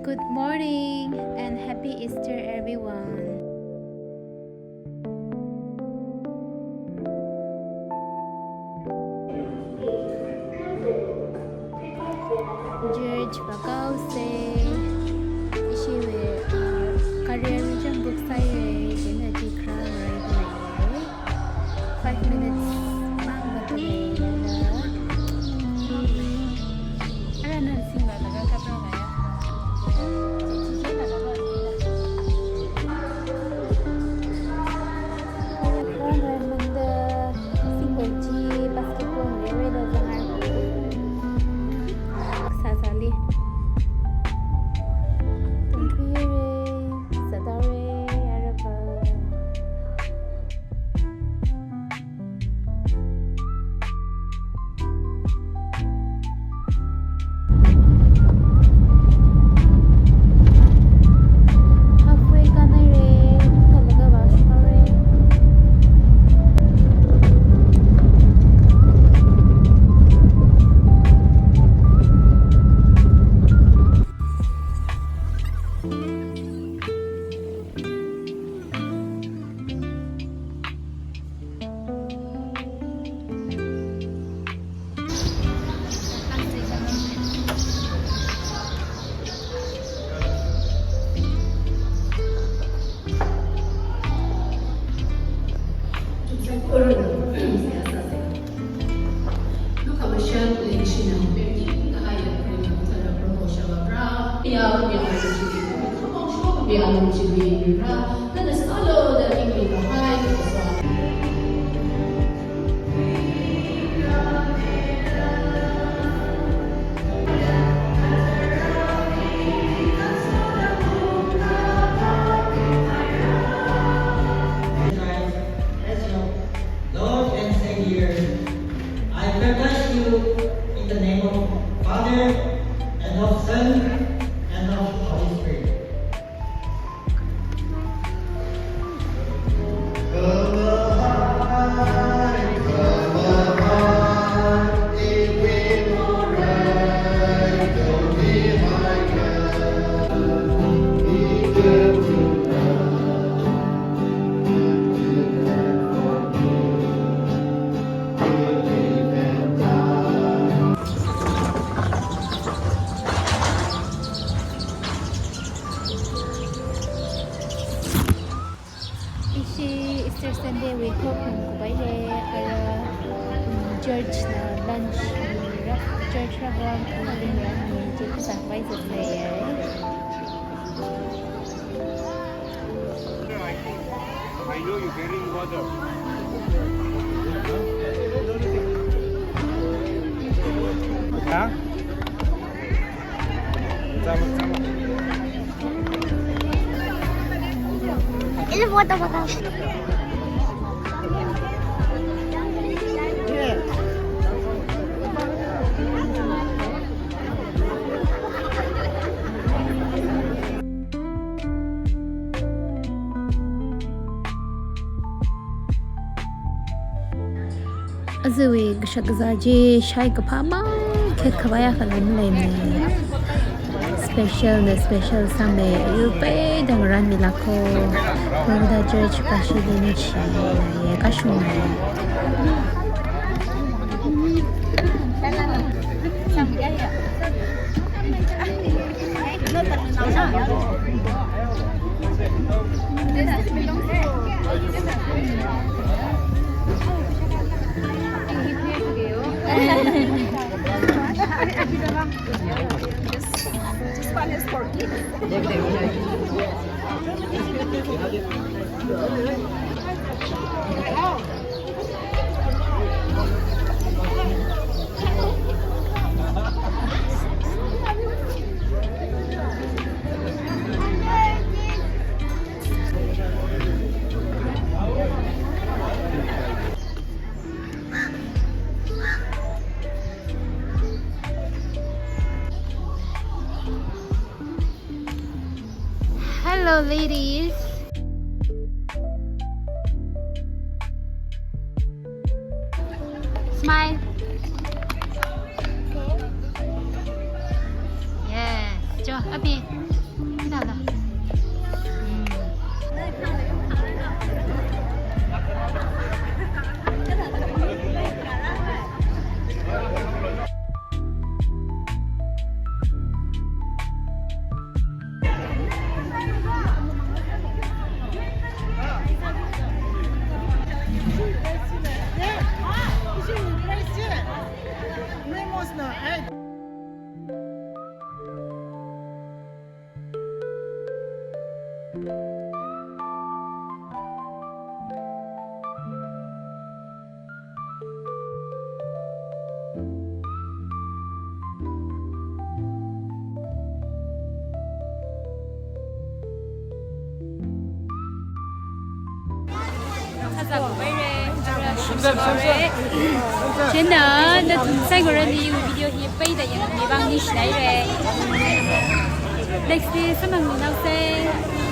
Good morning and happy Easter everyone. George Bagause Ishiwe career jang book sai dina di crown right 5 minutes mang batale ara na singa laga kapra gaya In the name of Father, and of Son, and of Holy Spirit. Easter Sunday we hope kubaile ara church na lunch church program kumain yan ni church sampai selesai I know you're carrying water. Huh? Sama-sama. Ini buat apa kau? Azui gshagzaji shai kapama ke khawaya khalam lene special same yupe dangran milako Kolkata church pashidini chi ye kashun This one is for kids. Hello ladies. Smile. Yes. Cho, Abi. 많아. 찾아 quay rồi trên đó nó sai của nó đi video thì bây giờ những người bạn đi đấy rồi next đi xem mọi người nào xem